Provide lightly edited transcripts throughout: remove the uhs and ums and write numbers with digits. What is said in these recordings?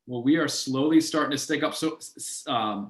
Well, we are slowly starting to stick up, so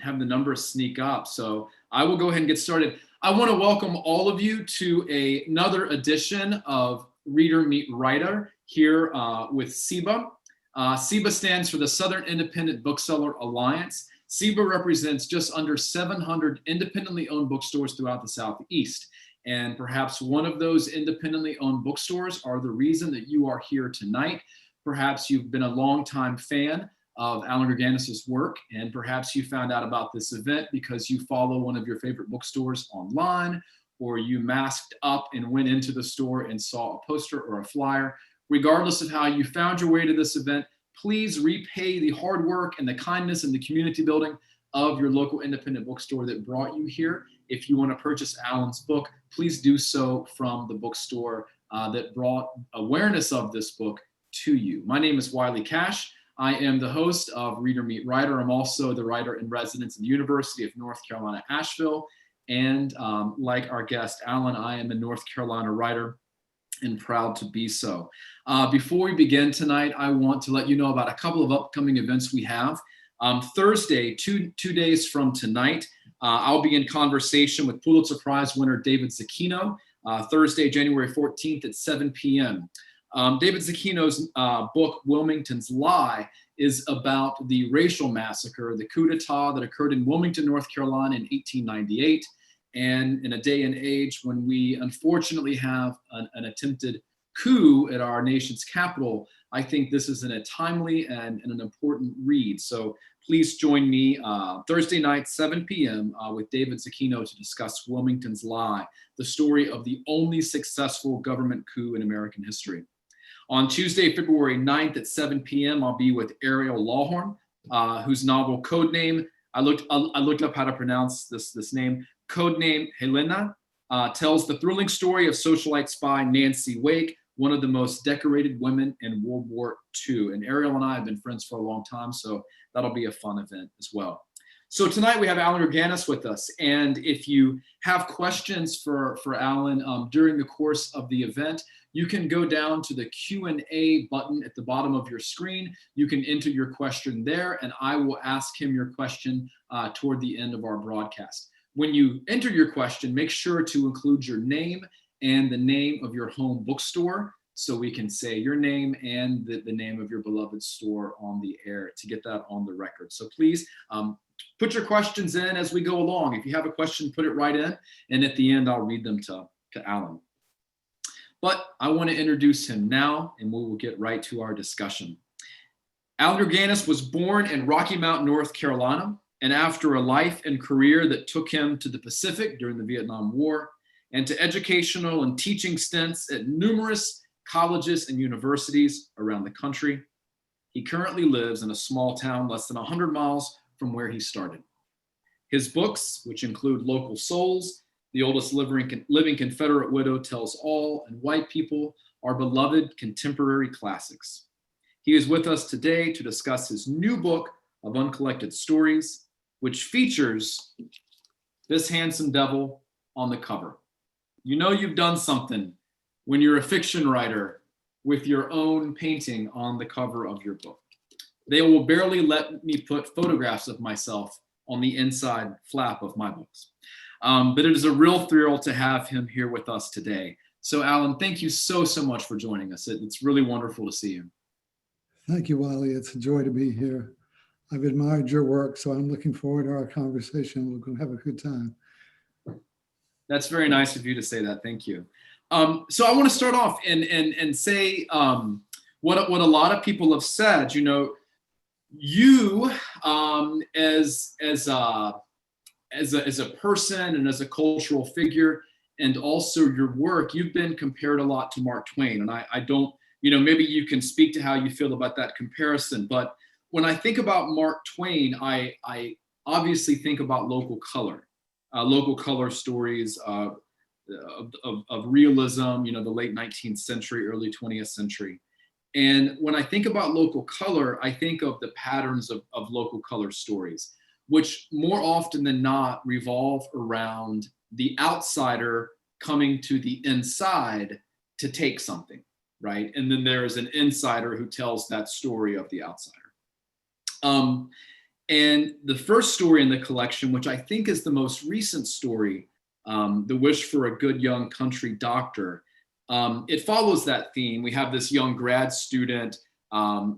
have the numbers sneak up. So I will go ahead and get started. I want to welcome all of you to another edition of Reader Meet Writer here with SIBA. SIBA stands for the Southern Independent Bookseller Alliance. SIBA represents just under 700 independently owned bookstores throughout the Southeast. And perhaps one of those independently owned bookstores are the reason that you are here tonight. Perhaps you've been a longtime fan of Allan Gurganus's work, and perhaps you found out about this event because you follow one of your favorite bookstores online, or you masked up and went into the store and saw a poster or a flyer. Regardless of how you found your way to this event, please repay the hard work and the kindness and the community building of your local independent bookstore that brought you here. If you want to purchase Allan's book, please do so from the bookstore that brought awareness of this book to you. My name is Wiley Cash. I am the host of Reader Meet Writer. I'm also the writer in residence at the University of North Carolina, Asheville. And like our guest, Allan, I am a North Carolina writer and proud to be so. Before we begin tonight, I want to let you know about a couple of upcoming events we have. Thursday, two days from tonight, I'll be in conversation with Pulitzer Prize winner David Zecchino, Thursday, January 14th at 7 p.m. David Zecchino's book, Wilmington's Lie, is about the racial massacre, the coup d'etat that occurred in Wilmington, North Carolina in 1898. And in a day and age when we unfortunately have an attempted coup at our nation's capital, I think this is a timely and an important read. So please join me Thursday night, 7 p.m. With David Zecchino to discuss Wilmington's Lie, the story of the only successful government coup in American history. On Tuesday, February 9th at 7 p.m., I'll be with Ariel Lawhorn, whose novel Codename, I looked up how to pronounce this name, Codename Helena, tells the thrilling story of socialite spy Nancy Wake, one of the most decorated women in World War II. And Ariel and I have been friends for a long time, so that'll be a fun event as well. So tonight we have Allan Gurganus with us. And if you have questions for Allan during the course of the event, you can go down to the Q&A button at the bottom of your screen. You can enter your question there, and I will ask him your question toward the end of our broadcast. When you enter your question, make sure to include your name and the name of your home bookstore so we can say your name and the name of your beloved store on the air to get that on the record. So please put your questions in as we go along. If you have a question, put it right in, and at the end, I'll read them to Allan. But I want to introduce him now, and we will get right to our discussion. Allan Gurganus was born in Rocky Mount, North Carolina, and after a life and career that took him to the Pacific during the Vietnam War and to educational and teaching stints at numerous colleges and universities around the country, he currently lives in a small town less than 100 miles from where he started. His books, which include Local Souls, The Oldest Living Confederate Widow Tells All, and White People, are beloved contemporary classics. He is with us today to discuss his new book of uncollected stories, which features this handsome devil on the cover. You know you've done something when you're a fiction writer with your own painting on the cover of your book. They will barely let me put photographs of myself on the inside flap of my books. But it is a real thrill to have him here with us today. So Allan, thank you so much for joining us. It's really wonderful to see you. Thank you, Wiley. It's a joy to be here. I've admired your work, so I'm looking forward to our conversation. We're going to have a good time. That's very nice of you to say that. Thank you. So I want to start off and say what a lot of people have said. You know, you as a person and as a cultural figure, and also your work, you've been compared a lot to Mark Twain. And I don't, maybe you can speak to how you feel about that comparison. But when I think about Mark Twain, I obviously think about local color stories of realism, the late 19th century, early 20th century. And when I think about local color, I think of the patterns of local color stories, which more often than not revolve around the outsider coming to the inside to take something, right? And then there is an insider who tells that story of the outsider. Um, and the first story in the collection, which I think is the most recent story, The Wish for a Good Young Country Doctor, it follows that theme. We have this young grad student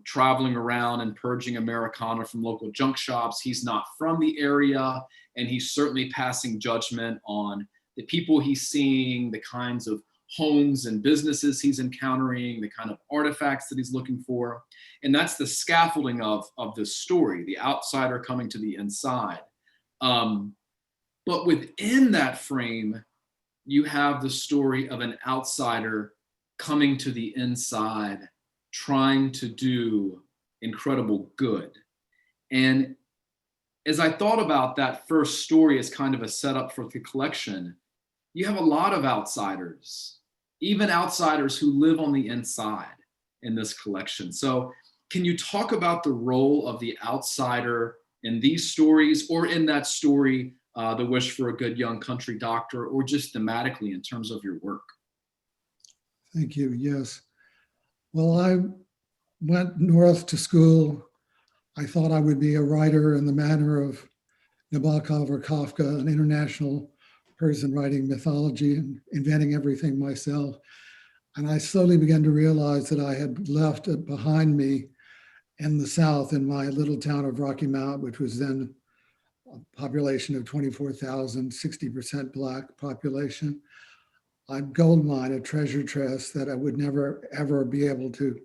traveling around and purging Americana from local junk shops. He's not from the area, and he's certainly passing judgment on the people he's seeing, the kinds of homes and businesses he's encountering, the kind of artifacts that he's looking for. And that's the scaffolding of this story, the outsider coming to the inside. But within that frame, you have the story of an outsider coming to the inside, trying to do incredible good. And as I thought about that first story as kind of a setup for the collection, you have a lot of outsiders, even outsiders who live on the inside in this collection. So can you talk about the role of the outsider in these stories, or in that story, The Wish for a Good Young Country Doctor, or just thematically in terms of your work? Thank you. Yes. Well, I went north to school. I thought I would be a writer in the manner of Nabokov or Kafka, an international person writing mythology and inventing everything myself. And I slowly began to realize that I had left it behind me in the South, in my little town of Rocky Mount, which was then a population of 24,000, 60% Black population. A gold mine, a treasure chest that I would never, ever be able to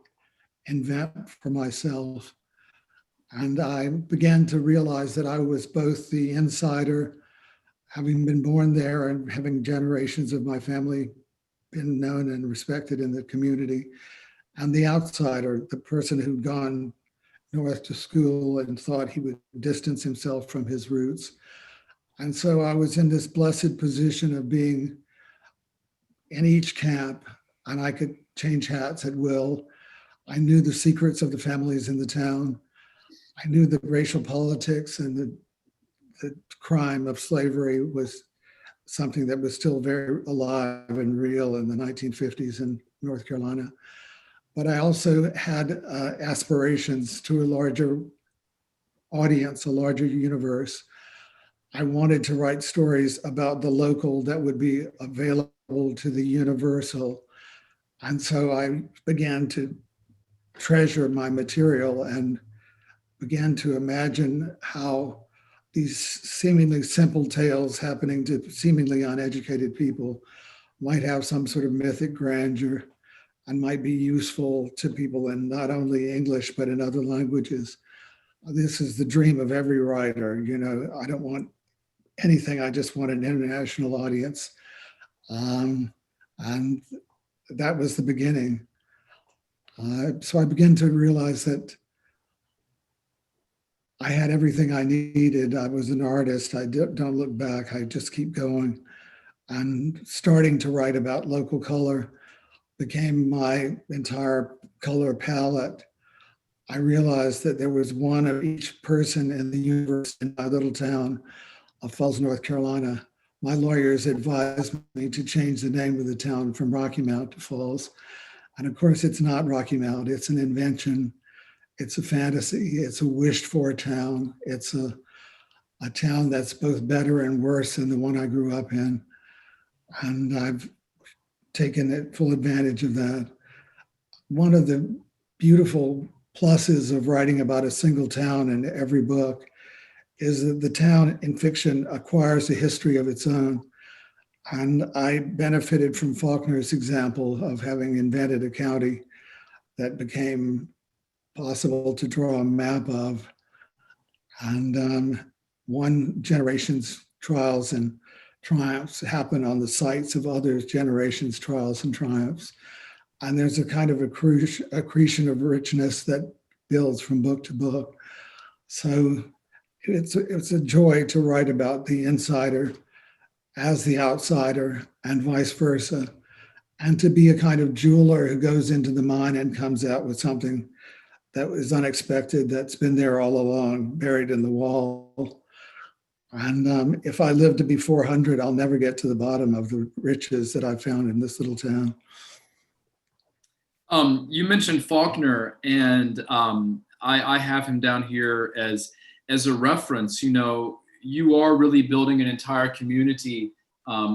invent for myself. And I began to realize that I was both the insider, having been born there and having generations of my family been known and respected in the community, and the outsider, the person who'd gone north to school and thought he would distance himself from his roots. And so I was in this blessed position of being in each camp, and I could change hats at will. I knew the secrets of the families in the town. I knew the racial politics, and the crime of slavery was something that was still very alive and real in the 1950s in North Carolina. But I also had aspirations to a larger audience, a larger universe. I wanted to write stories about the local that would be available to the universal. And so I began to treasure my material and began to imagine how these seemingly simple tales happening to seemingly uneducated people might have some sort of mythic grandeur and might be useful to people in not only English, but in other languages. This is the dream of every writer. You know, I don't want anything, I just want an international audience. And that was the beginning. So I began to realize that I had everything I needed. I was an artist. I don't look back. I just keep going. And starting to write about local color became my entire color palette. I realized that there was one of each person in the universe in my little town of Falls, North Carolina. My lawyers advised me to change the name of the town from Rocky Mount to Falls. And of course, it's not Rocky Mount. It's an invention. It's a fantasy. It's a wished for town. It's a town that's both better and worse than the one I grew up in. And I've taken full advantage of that. One of the beautiful pluses of writing about a single town in every book is that the town in fiction acquires a history of its own. And I benefited from Faulkner's example of having invented a county that became possible to draw a map of. And one generation's trials and triumphs happen on the sites of other generations' trials and triumphs. And there's a kind of accretion of richness that builds from book to book. So it's a joy to write about the insider as the outsider and vice versa, and to be a kind of jeweler who goes into the mine and comes out with something that was unexpected, that's been there all along, buried in the wall. And if I live to be 400, I'll never get to the bottom of the riches that I found in this little town. You mentioned Faulkner, and I have him down here as a reference. You know, you are really building an entire community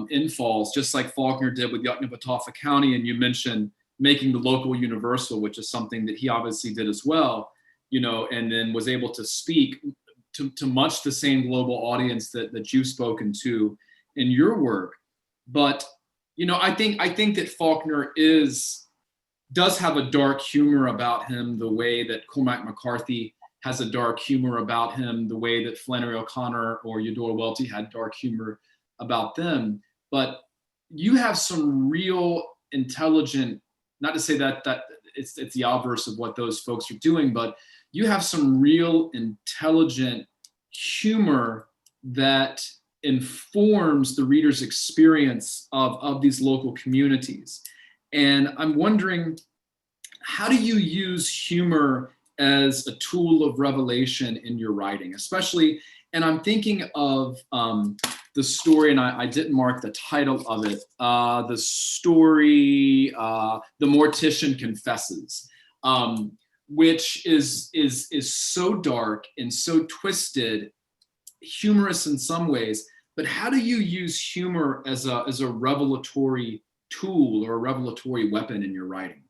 in Falls, just like Faulkner did with Yoknapatawpha County. And you mentioned making the local universal, which is something that he obviously did as well, you know, and then was able to speak to much the same global audience that you've spoken to in your work. But, you know, I think that Faulkner does have a dark humor about him, the way that Cormac McCarthy has a dark humor about him, the way that Flannery O'Connor or Eudora Welty had dark humor about them. But you have some real intelligent, not to say that it's the obverse of what those folks are doing, but you have some real intelligent humor that informs the reader's experience of these local communities. And I'm wondering, how do you use humor as a tool of revelation in your writing, especially, and I'm thinking of the story, and I didn't mark the title of it, the story, The Mortician Confesses, which is so dark and so twisted, humorous in some ways, but how do you use humor as a revelatory tool or a revelatory weapon in your writing?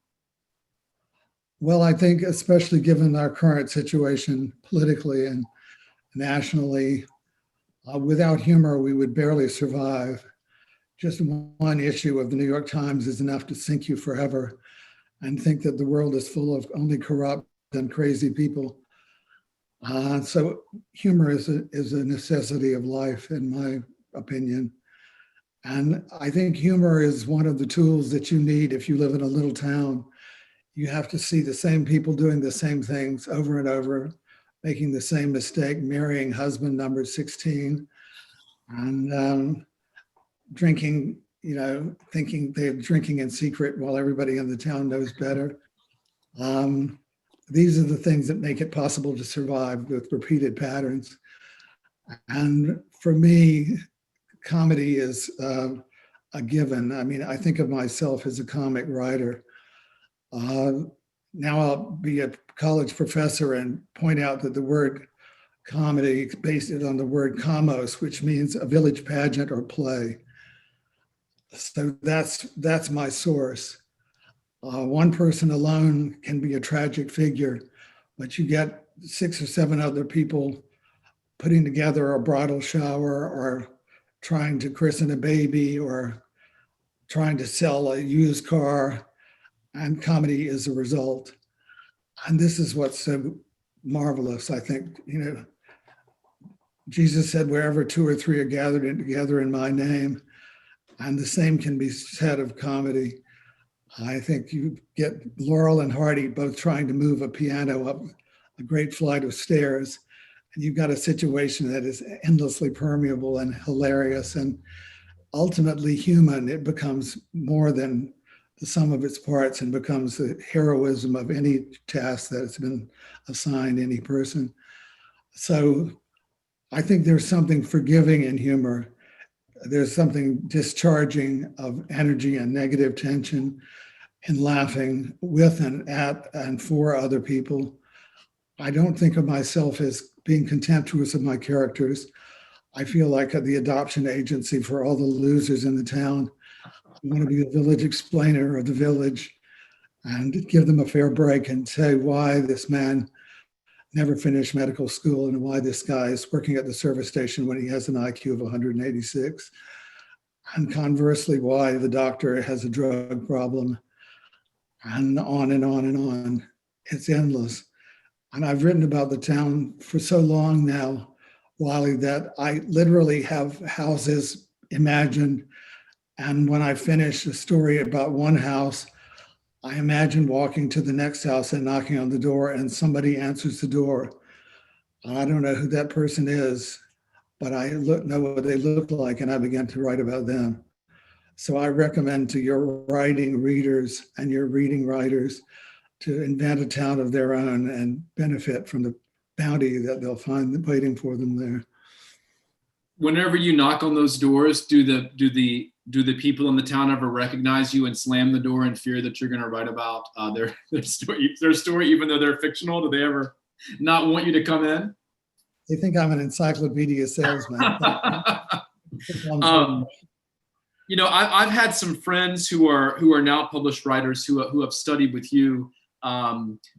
Well, I think especially given our current situation politically and nationally, without humor, we would barely survive. Just one issue of the New York Times is enough to sink you forever and think that the world is full of only corrupt and crazy people. So humor is a necessity of life, in my opinion. And I think humor is one of the tools that you need if you live in a little town. You have to see the same people doing the same things over and over, making the same mistake, marrying husband number 16, and drinking, you know, thinking they're drinking in secret while everybody in the town knows better. These are the things that make it possible to survive with repeated patterns. And for me, comedy is a given. I mean, I think of myself as a comic writer. Now I'll be a college professor and point out that the word comedy is based on the word kamos, which means a village pageant or play. So that's my source. One person alone can be a tragic figure, but you get 6 or 7 other people putting together a bridal shower or trying to christen a baby or trying to sell a used car, and comedy is a result. And this is what's so marvelous, I think. You know, Jesus said, wherever 2 or 3 are gathered together in my name, and the same can be said of comedy. I think you get Laurel and Hardy both trying to move a piano up a great flight of stairs, and you've got a situation that is endlessly permeable and hilarious and ultimately human. It becomes more than the sum of its parts and becomes the heroism of any task that has been assigned any person. So I think there's something forgiving in humor. There's something discharging of energy and negative tension in laughing with and at and for other people. I don't think of myself as being contemptuous of my characters. I feel like the adoption agency for all the losers in the town. I want to be the village explainer of the village and give them a fair break and say why this man never finished medical school and why this guy is working at the service station when he has an IQ of 186. And conversely, why the doctor has a drug problem, and on and on and on. It's endless. And I've written about the town for so long now, Wally, that I literally have houses imagined. And when I finish a story about one house, I imagine walking to the next house and knocking on the door, and somebody answers the door. I don't know who that person is, but I know what they look like, and I began to write about them. So I recommend to your writing readers and your reading writers to invent a town of their own and benefit from the bounty that they'll find waiting for them there. Whenever you knock on those doors, do the people in the town ever recognize you and slam the door in fear that you're going to write about their story, even though they're fictional? Do they ever not want you to come in? They think I'm an encyclopedia salesman. um, you know, I've had some friends who are now published writers who have studied with you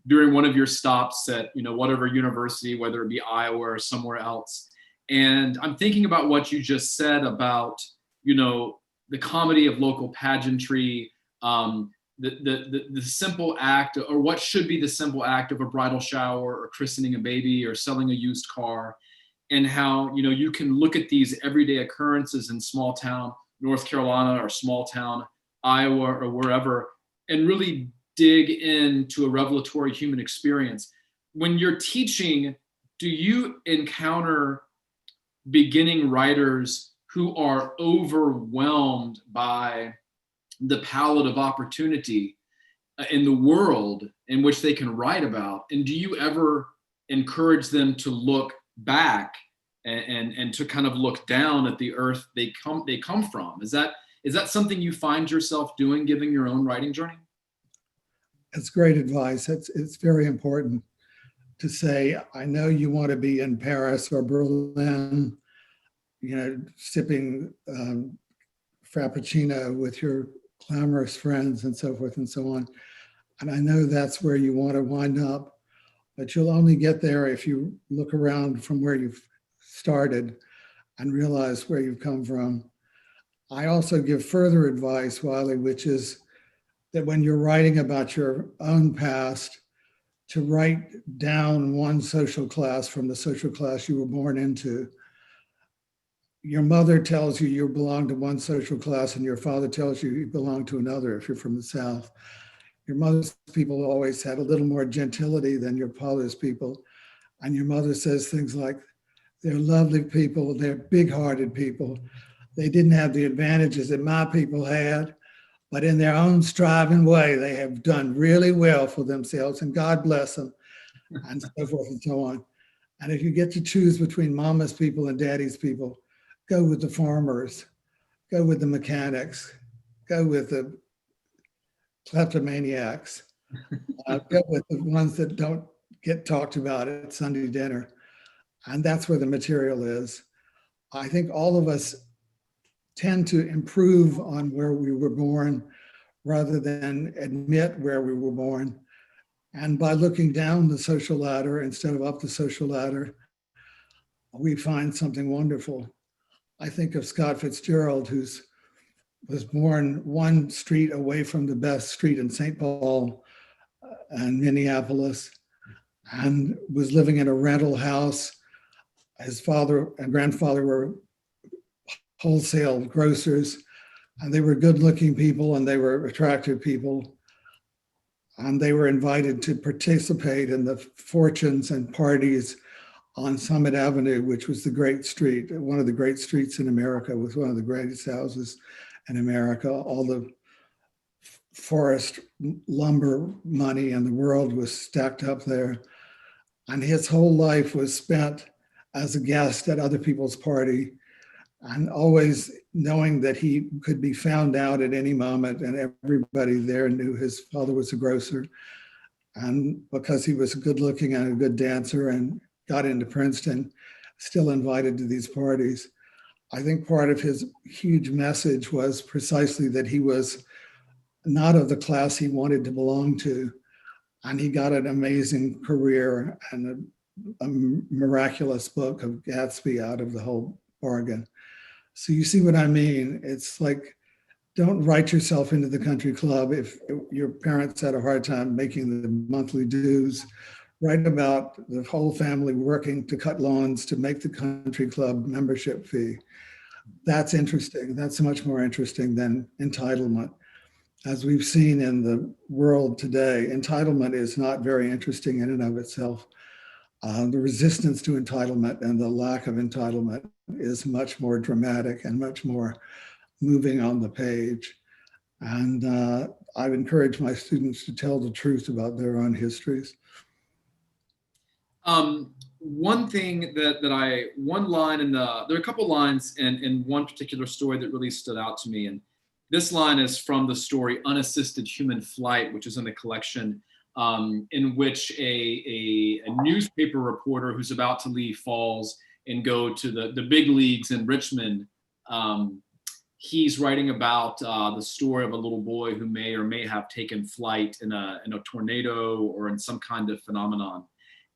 during one of your stops at, you know, whatever university, whether it be Iowa or somewhere else. And I'm thinking about what you just said about, you know, the comedy of local pageantry, the simple act, or what should be the simple act of a bridal shower or christening a baby or selling a used car, and how, you know, you can look at these everyday occurrences in small town North Carolina or small town Iowa or wherever, and really dig into a revelatory human experience. When you're teaching, do you encounter beginning writers who are overwhelmed by the palette of opportunity in the world in which they can write about? And do you ever encourage them to look back and to kind of look down at the earth they come from? Is that something you find yourself doing, given your own writing journey? It's great advice. It's very important to say, I know you want to be in Paris or Berlin, you know, sipping Frappuccino with your glamorous friends and so forth and so on. And I know that's where you want to wind up, but you'll only get there if you look around from where you've started and realize where you've come from. I also give further advice, Wiley, which is that when you're writing about your own past, to write down one social class from the social class you were born into. Your mother tells you you belong to one social class and your father tells you you belong to another if you're from the South. Your mother's people always had a little more gentility than your father's people. And your mother says things like, they're lovely people, they're big-hearted people. They didn't have the advantages that my people had, but in their own striving way, they have done really well for themselves, and God bless them, and so forth and so on. And if you get to choose between mama's people and daddy's people, go with the farmers, go with the mechanics, go with the kleptomaniacs, go with the ones that don't get talked about at Sunday dinner. And that's where the material is. I think all of us tend to improve on where we were born rather than admit where we were born. And by looking down the social ladder instead of up the social ladder, we find something wonderful. I think of Scott Fitzgerald, who was born one street away from the best street in St. Paul and Minneapolis, and was living in a rental house. His father and grandfather were wholesale grocers, and they were good-looking people and they were attractive people. And they were invited to participate in the fortunes and parties on Summit Avenue, which was the great street, one of the great streets in America, with one of the greatest houses in America. All the forest lumber money in the world was stacked up there. And his whole life was spent as a guest at other people's party, and always knowing that he could be found out at any moment, and everybody there knew his father was a grocer. And because he was good looking and a good dancer and got into Princeton, still invited to these parties. I think part of his huge message was precisely that he was not of the class he wanted to belong to. And he got an amazing career and a miraculous book of Gatsby out of the whole bargain. So you see what I mean? It's like, don't write yourself into the country club if your parents had a hard time making the monthly dues. Write about the whole family working to cut lawns to make the country club membership fee. That's interesting. That's much more interesting than entitlement. As we've seen in the world today, entitlement is not very interesting in and of itself. The resistance to entitlement and the lack of entitlement is much more dramatic and much more moving on the page. And I've encouraged my students to tell the truth about their own histories. One thing one line there are a couple lines in one particular story that really stood out to me. And this line is from the story Unassisted Human Flight, which is in the collection in which a newspaper reporter who's about to leave Falls and go to the big leagues in Richmond. He's writing about the story of a little boy who may or may have taken flight in a tornado or in some kind of phenomenon.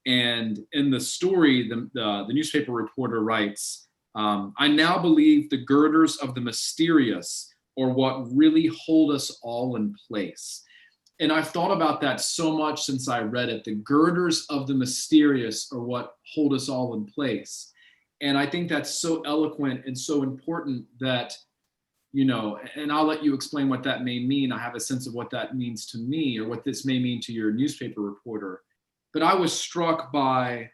And in the story, the newspaper reporter writes, I now believe the girders of the mysterious are what really hold us all in place. And I've thought about that so much since I read it. The girders of the mysterious are what hold us all in place. And I think that's so eloquent and so important that, and I'll let you explain what that may mean. I have a sense of what that means to me, or what this may mean to your newspaper reporter. But I was struck by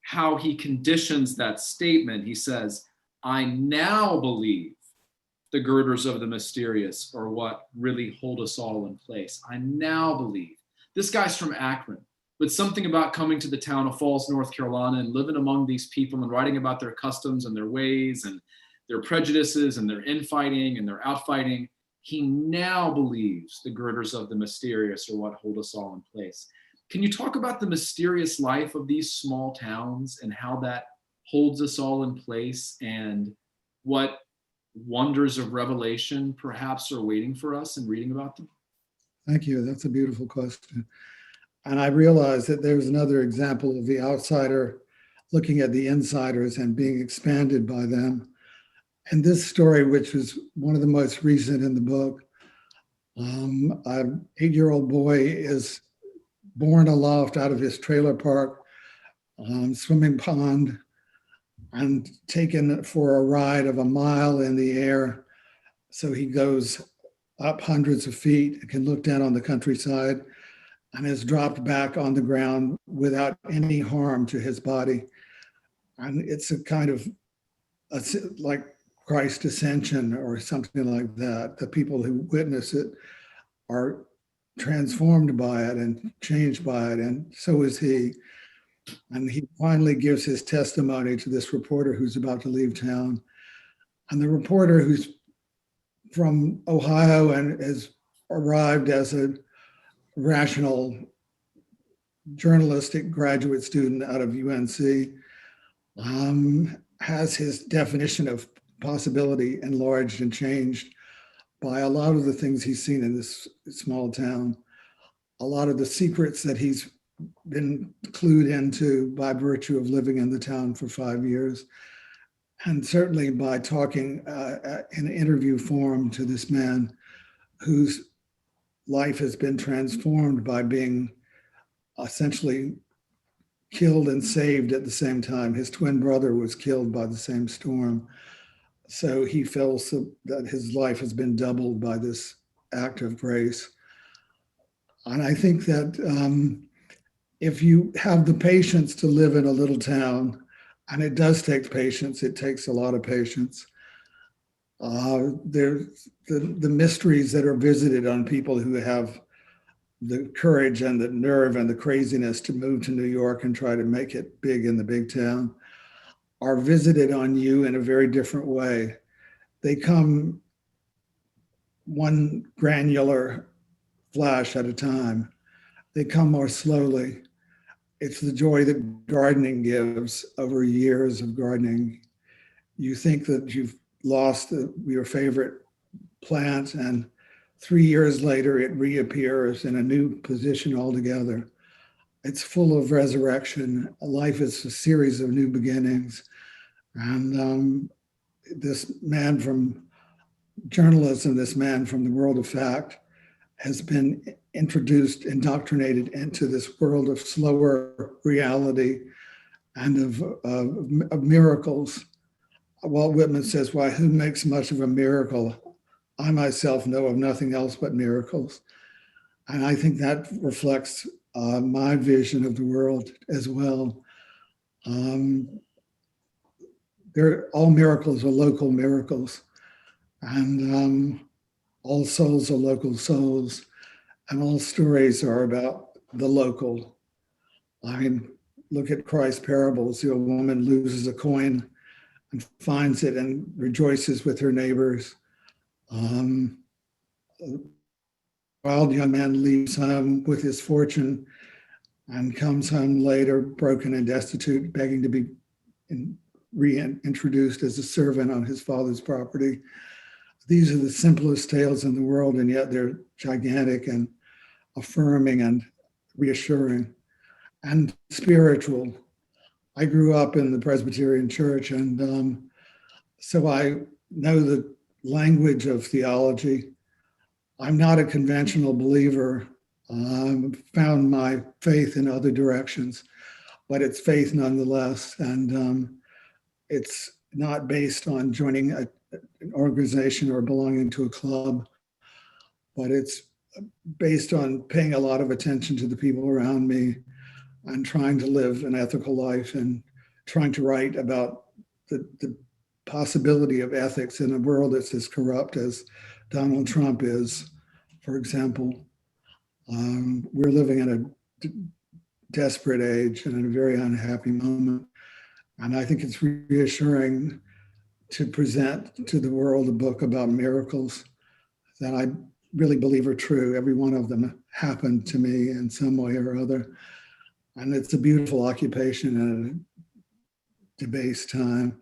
how he conditions that statement. He says, I now believe the girders of the mysterious are what really hold us all in place. I now believe. This guy's from Akron, but something about coming to the town of Falls, North Carolina, and living among these people and writing about their customs and their ways and their prejudices and their infighting and their outfighting. He now believes the girders of the mysterious are what hold us all in place. Can you talk about the mysterious life of these small towns and how that holds us all in place, and what wonders of revelation perhaps are waiting for us in reading about them? Thank you. That's a beautiful question. And I realize that there's another example of the outsider looking at the insiders and being expanded by them. And this story, which was one of the most recent in the book, an 8-year-old boy is born aloft out of his trailer park swimming pond and taken for a ride of a mile in the air. So he goes up hundreds of feet and can look down on the countryside, and is dropped back on the ground without any harm to his body. And it's a kind of like Christ's ascension or something like that. The people who witness it are transformed by it and changed by it, and so is he. And he finally gives his testimony to this reporter who's about to leave town. And the reporter, who's from Ohio and has arrived as a rational journalistic graduate student out of UNC, has his definition of possibility enlarged and changed by a lot of the things he's seen in this small town, a lot of the secrets that he's been clued into by virtue of living in the town for 5 years, and certainly by talking in interview form to this man whose life has been transformed by being essentially killed and saved at the same time. His twin brother was killed by the same storm. So he feels that his life has been doubled by this act of grace. And I think that if you have the patience to live in a little town, and it does take patience, it takes a lot of patience. There's the mysteries that are visited on people who have the courage and the nerve and the craziness to move to New York and try to make it big in the big town are visited on you in a very different way. They come one granular flash at a time. They come more slowly. It's the joy that gardening gives over years of gardening. You think that you've lost your favorite plant, and 3 years later it reappears in a new position altogether. It's full of resurrection. Life is a series of new beginnings. And this man from journalism, this man from the world of fact, has been introduced, indoctrinated into this world of slower reality and of miracles. Walt Whitman says, why, who makes much of a miracle? I myself know of nothing else but miracles. And I think that reflects my vision of the world as well. All miracles are local miracles, and all souls are local souls, and all stories are about the local. I mean, look at Christ's parables. The old woman loses a coin and finds it and rejoices with her neighbors. wild young man leaves home with his fortune and comes home later broken and destitute, begging to be reintroduced as a servant on his father's property. These are the simplest tales in the world, and yet they're gigantic and affirming and reassuring and spiritual. I grew up in the Presbyterian Church, and so I know the language of theology. I'm not a conventional believer. Found my faith in other directions, but it's faith nonetheless. And it's not based on joining an organization or belonging to a club, but it's based on paying a lot of attention to the people around me and trying to live an ethical life and trying to write about the possibility of ethics in a world that's as corrupt as Donald Trump is, for example. We're living in a desperate age and in a very unhappy moment. And I think it's reassuring to present to the world a book about miracles that I really believe are true. Every one of them happened to me in some way or other. And it's a beautiful occupation and a debased time.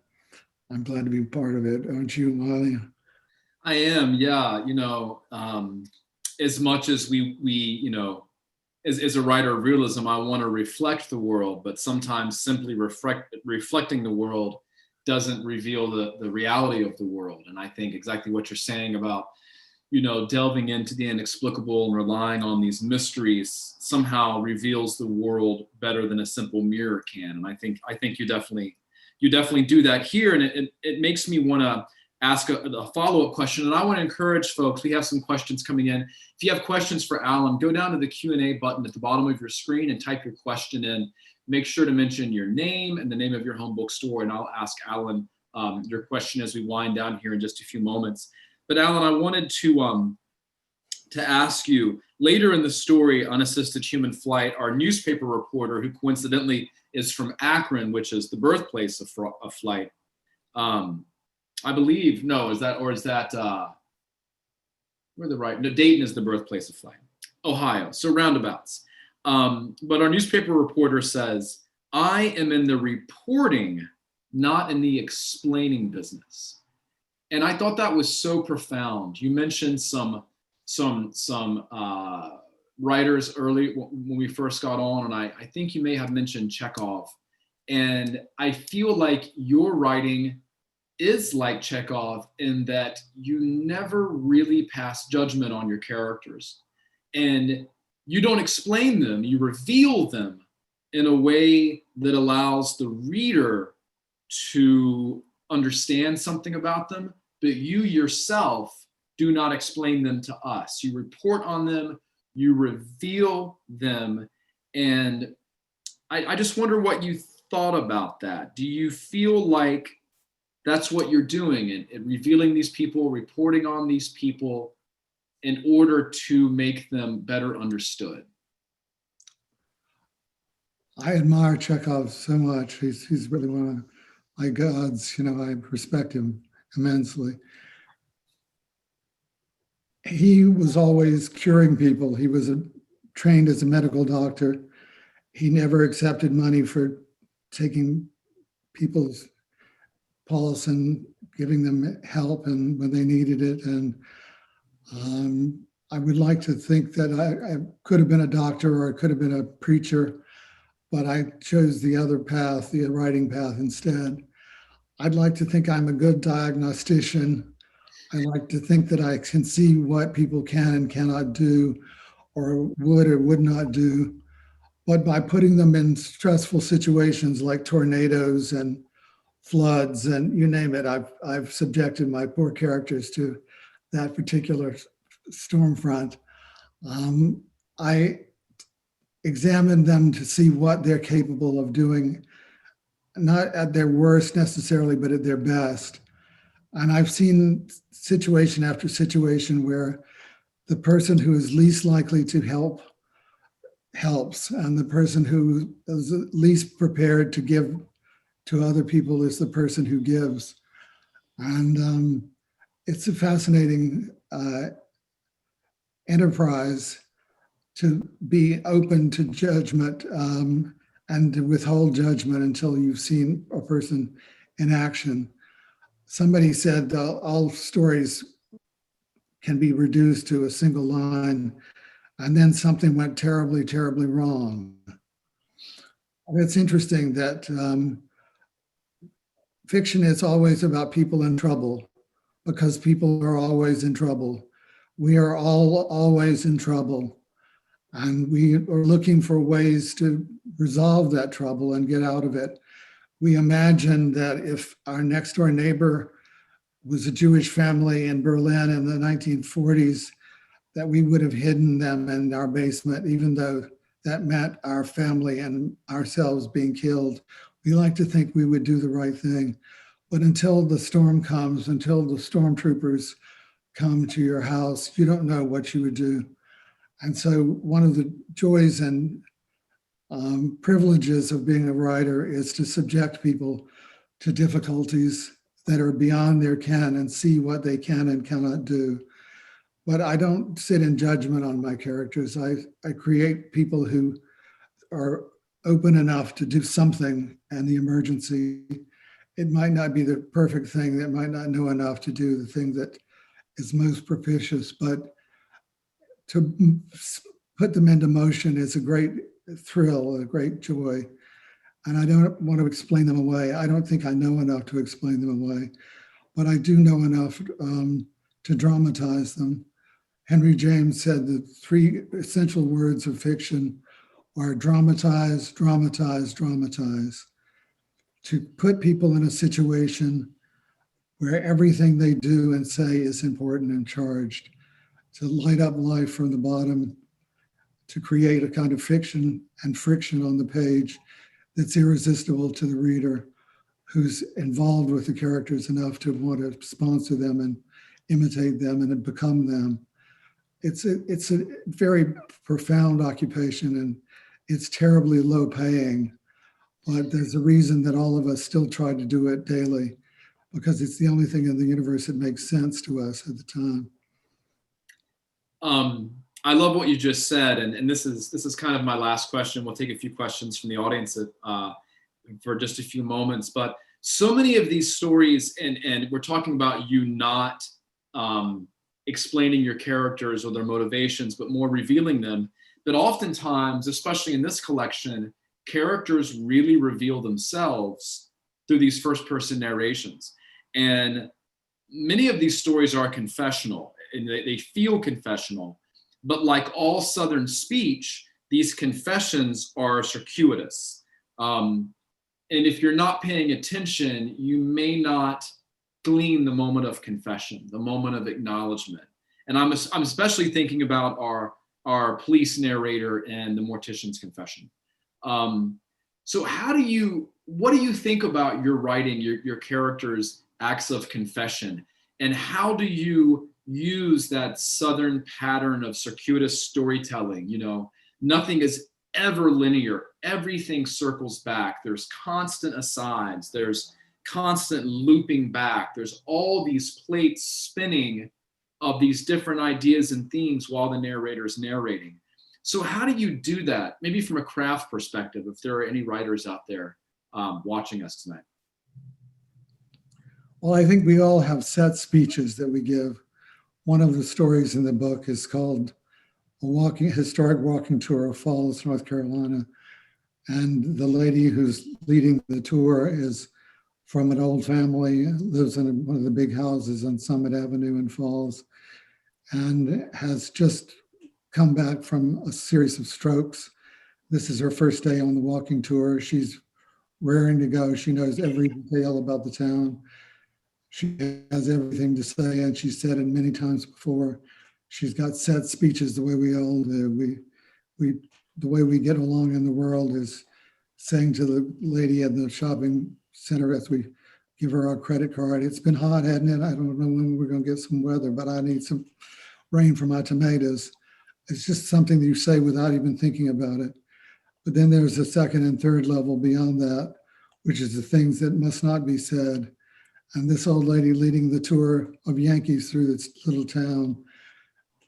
I'm glad to be part of it. Aren't you, Wiley? I am, yeah. As much as we as a writer of realism, I want to reflect the world, but sometimes simply reflecting the world doesn't reveal the reality of the world. And I think exactly what you're saying about, delving into the inexplicable and relying on these mysteries somehow reveals the world better than a simple mirror can. And I think you definitely do that here. And it makes me want to ask a follow-up question. And I want to encourage folks, we have some questions coming in. If you have questions for Allan, go down to the Q&A button at the bottom of your screen and type your question in. Make sure to mention your name and the name of your home bookstore, and I'll ask Allan your question as we wind down here in just a few moments. But Allan, I wanted to ask you, later in the story, Unassisted Human Flight, our newspaper reporter, who coincidentally is from Akron, which is the birthplace of flight, I believe, where the right? No, Dayton is the birthplace of flight. Ohio, so roundabouts. But our newspaper reporter says, I am in the reporting, not in the explaining business. And I thought that was so profound. You mentioned some writers early when we first got on, and I think you may have mentioned Chekhov. And I feel like your writing is like Chekhov in that you never really pass judgment on your characters. And you don't explain them, you reveal them in a way that allows the reader to understand something about them, but you yourself do not explain them to us. You report on them, you reveal them. And I just wonder what you thought about that. Do you feel like that's what you're doing in revealing these people, reporting on these people in order to make them better understood? I admire Chekhov so much. He's really one of my gods. I respect him immensely. He was always curing people. He was trained as a medical doctor. He never accepted money for taking people's pulse and giving them help and when they needed it. And I would like to think that I could have been a doctor or I could have been a preacher, but I chose the other path, the writing path instead. I'd like to think I'm a good diagnostician. I like to think that I can see what people can and cannot do or would not do. But by putting them in stressful situations like tornadoes and floods and you name it, I've subjected my poor characters to that particular storm front. I examine them to see what they're capable of doing, not at their worst necessarily, but at their best. And I've seen situation after situation where the person who is least likely to help helps, and the person who is least prepared to give to other people is the person who gives. And it's a fascinating enterprise to be open to judgment and to withhold judgment until you've seen a person in action. Somebody said all stories can be reduced to a single line, and then something went terribly, terribly wrong. It's interesting that fiction is always about people in trouble, because people are always in trouble. We are all always in trouble. And we are looking for ways to resolve that trouble and get out of it. We imagine that if our next door neighbor was a Jewish family in Berlin in the 1940s, that we would have hidden them in our basement, even though that meant our family and ourselves being killed. We like to think we would do the right thing. But until the storm comes, until the stormtroopers come to your house, you don't know what you would do. And so one of the joys and privileges of being a writer is to subject people to difficulties that are beyond their ken and see what they can and cannot do. But I don't sit in judgment on my characters. I create people who are open enough to do something in the emergency. It might not be the perfect thing, that might not know enough to do the thing that is most propitious, but to put them into motion is a great thrill, a great joy. And I don't want to explain them away. I don't think I know enough to explain them away, but I do know enough to dramatize them. Henry James said the three essential words of fiction are dramatize, dramatize, dramatize. To put people in a situation where everything they do and say is important and charged, to light up life from the bottom, to create a kind of fiction and friction on the page that's irresistible to the reader, who's involved with the characters enough to want to sponsor them and imitate them and become them. It's a very profound occupation, and it's terribly low paying, but there's a reason that all of us still try to do it daily, because it's the only thing in the universe that makes sense to us at the time. I love what you just said, and this is kind of my last question. We'll take a few questions from the audience for just a few moments. But so many of these stories, and we're talking about you not explaining your characters or their motivations, but more revealing them. But oftentimes, especially in this collection, characters really reveal themselves through these first-person narrations. And many of these stories are confessional, and they feel confessional. But like all Southern speech, these confessions are circuitous. And if you're not paying attention, you may not glean the moment of confession, the moment of acknowledgement. And I'm especially thinking about our police narrator and the mortician's confession. So what do you think about your writing, your characters' acts of confession, and how do you use that Southern pattern of circuitous storytelling? You know, nothing is ever linear. Everything circles back. There's constant asides. There's constant looping back. There's all these plates spinning of these different ideas and themes while the narrator is narrating. So how do you do that? Maybe from a craft perspective, if there are any writers out there watching us tonight. Well, I think we all have set speeches that we give. One of the stories in the book is called A Historic Walking Tour of Falls, North Carolina. And the lady who's leading the tour is from an old family, lives in one of the big houses on Summit Avenue in Falls, and has just come back from a series of strokes. This is her first day on the walking tour. She's raring to go. She knows every detail about the town. She has everything to say, and she said it many times before. She's got set speeches the way we all do. The way we get along in the world is saying to the lady at the shopping center as we give her our credit card, "It's been hot, hasn't it? I don't know when we're going to get some weather, but I need some rain for my tomatoes." It's just something that you say without even thinking about it. But then there's a second and third level beyond that, which is the things that must not be said. And this old lady leading the tour of Yankees through this little town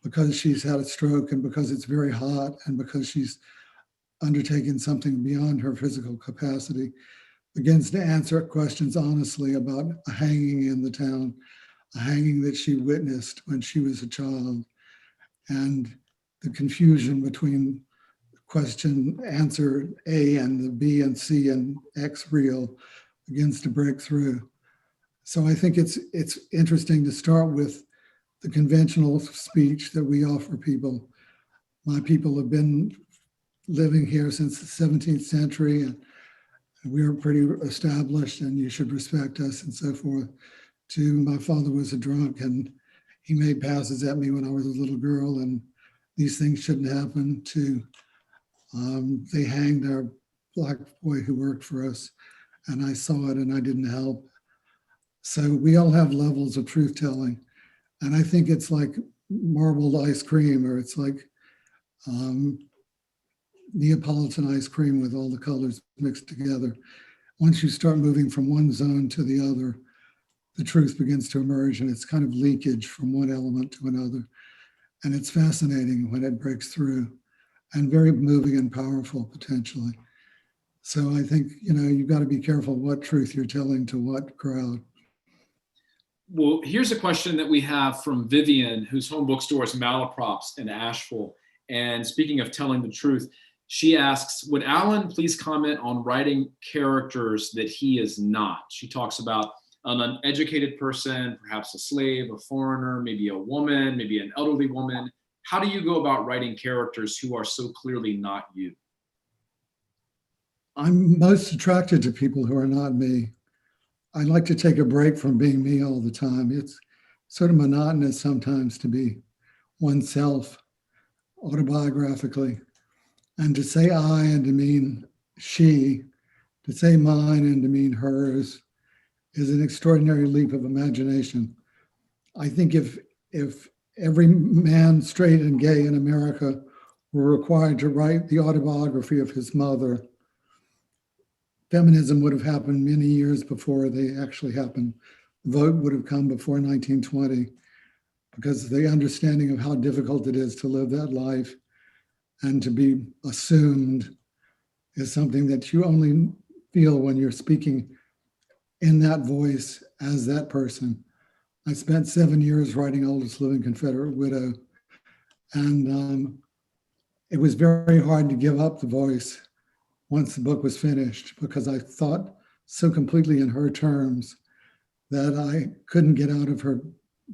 because she's had a stroke and because it's very hot and because she's undertaken something beyond her physical capacity, begins to answer questions honestly about a hanging in the town, a hanging that she witnessed when she was a child, and the confusion between question answer A and the B and C and X real begins to break through. So I think it's interesting to start with the conventional speech that we offer people. My people have been living here since the 17th century, and we're pretty established, and you should respect us and so forth. To my father was a drunk, and he made passes at me when I was a little girl, and these things shouldn't happen. To they hanged our black boy who worked for us, and I saw it and I didn't help. So we all have levels of truth telling. And I think it's like marbled ice cream, or it's like Neapolitan ice cream with all the colors mixed together. Once you start moving from one zone to the other, the truth begins to emerge, and it's kind of leakage from one element to another. And it's fascinating when it breaks through, and very moving and powerful potentially. So I think, you've got to be careful what truth you're telling to what crowd. Well, here's a question that we have from Vivian, whose home bookstore is Malaprops in Asheville. And speaking of telling the truth, she asks, would Allan please comment on writing characters that he is not? She talks about an uneducated person, perhaps a slave, a foreigner, maybe a woman, maybe an elderly woman. How do you go about writing characters who are so clearly not you? I'm most attracted to people who are not me. I like to take a break from being me all the time. It's sort of monotonous sometimes to be oneself autobiographically. And to say I and to mean she, to say mine and to mean hers, is an extraordinary leap of imagination. I think if every man, straight and gay in America, were required to write the autobiography of his mother, feminism would have happened many years before they actually happened. The vote would have come before 1920, because the understanding of how difficult it is to live that life and to be assumed is something that you only feel when you're speaking in that voice as that person. I spent 7 years writing Oldest Living Confederate Widow, and it was very hard to give up the voice once the book was finished, because I thought so completely in her terms that I couldn't get out of her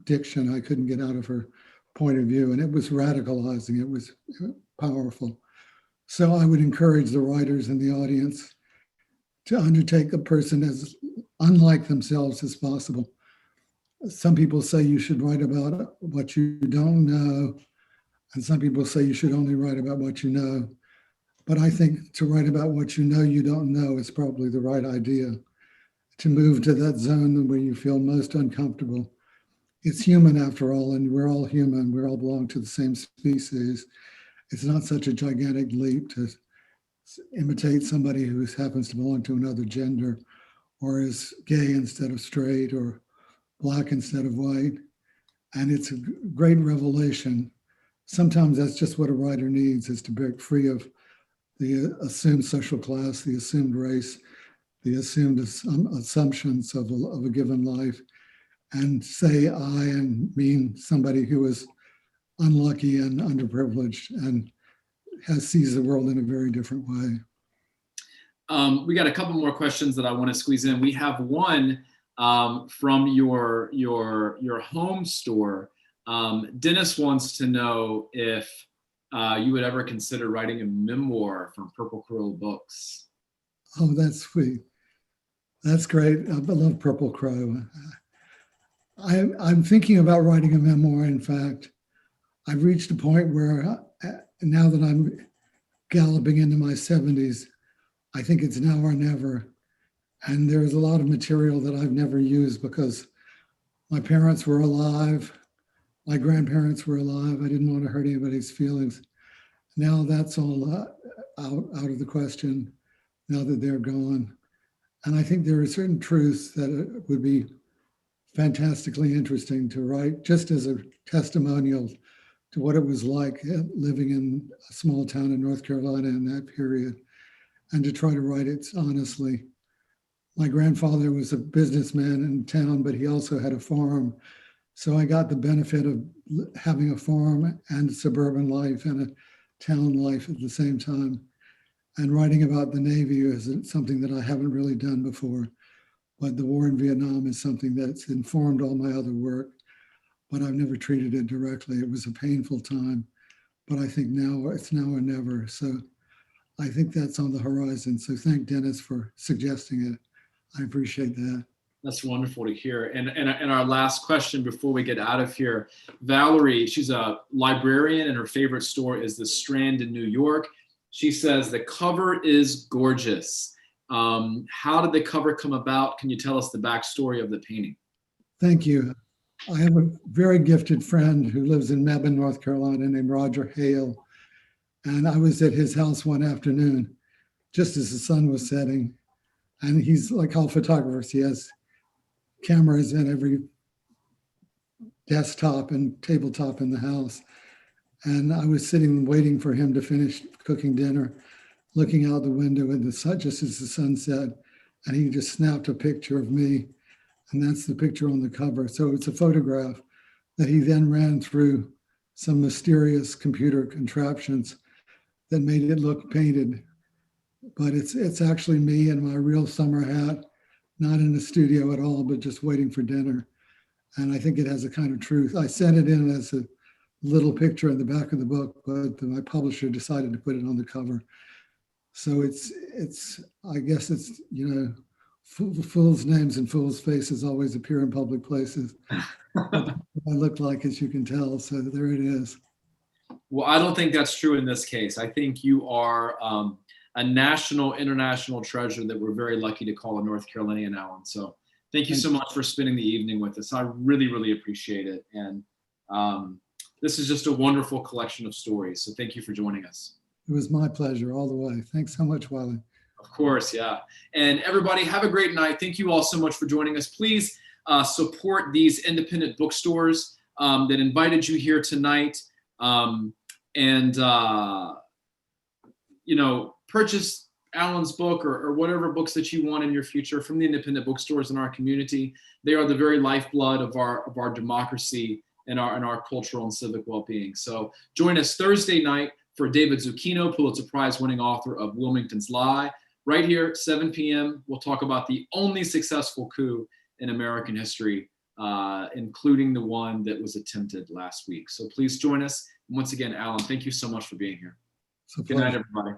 diction. I couldn't get out of her point of view, and it was radicalizing. It was powerful. So I would encourage the writers in the audience to undertake a person as unlike themselves as possible. Some people say you should write about what you don't know, and some people say you should only write about what you know. But I think to write about what you know you don't know is probably the right idea, to move to that zone where you feel most uncomfortable. It's human after all, and we're all human. We all belong to the same species. It's not such a gigantic leap to imitate somebody who happens to belong to another gender, or is gay instead of straight, or Black instead of white. And it's a great revelation. Sometimes that's just what a writer needs, is to break free of the assumed social class, the assumed race, the assumed assumptions of a given life, and say I and mean somebody who is unlucky and underprivileged and sees the world in a very different way. We got a couple more questions that I want to squeeze in. We have one from your home store. Dennis wants to know if you would ever consider writing a memoir from Purple Crow Books. Oh, that's sweet. That's great. I love Purple Crow. I'm thinking about writing a memoir. In fact, I've reached a point where now that I'm galloping into my 70s, I think it's now or never. And there's a lot of material that I've never used because my parents were alive, my grandparents were alive. I didn't want to hurt anybody's feelings. Now that's all out of the question, now that they're gone. And I think there are certain truths that it would be fantastically interesting to write, just as a testimonial to what it was like living in a small town in North Carolina in that period, and to try to write it honestly. My grandfather was a businessman in town, but he also had a farm. So I got the benefit of having a farm and suburban life and a town life at the same time. And writing about the Navy is something that I haven't really done before. But the war in Vietnam is something that's informed all my other work, but I've never treated it directly. It was a painful time, but I think now it's now or never. So I think that's on the horizon. So thank Dennis for suggesting it. I appreciate that. That's wonderful to hear. And our last question before we get out of here, Valerie, she's a librarian and her favorite store is the Strand in New York. She says the cover is gorgeous. How did the cover come about? Can you tell us the backstory of the painting? Thank you. I have a very gifted friend who lives in Mebane, North Carolina, named Roger Hale. And I was at his house one afternoon, just as the sun was setting. And he's like all photographers. He has cameras in every desktop and tabletop in the house. And I was sitting waiting for him to finish cooking dinner, looking out the window in the sun, just as the sun set. And he just snapped a picture of me. And that's the picture on the cover. So it's a photograph that he then ran through some mysterious computer contraptions that made it look painted. But it's actually me in my real summer hat, not in the studio at all, but just waiting for dinner. And I think it has a kind of truth. I sent it in as a little picture in the back of the book, but my publisher decided to put it on the cover. So it's I guess it's, you know, fools' names and fools' faces always appear in public places. What I look like, as you can tell. So there it is. Well, I don't think that's true in this case. I think you are a national, international treasure that we're very lucky to call a North Carolinian, Allan. So thank you so much for spending the evening with us. I really, really appreciate it. And this is just a wonderful collection of stories. So thank you for joining us. It was my pleasure all the way. Thanks so much, Wally. Of course, yeah. And everybody, have a great night. Thank you all so much for joining us. Please support these independent bookstores that invited you here tonight. You know, purchase Allan's book or whatever books that you want in your future from the independent bookstores in our community. They are the very lifeblood of our democracy and our cultural and civic well-being. So join us Thursday night for David Zucchino, Pulitzer Prize winning author of Wilmington's Lie. Right here, 7 p.m., we'll talk about the only successful coup in American history, including the one that was attempted last week. So please join us. And once again, Allan, thank you so much for being here. Good night, everybody.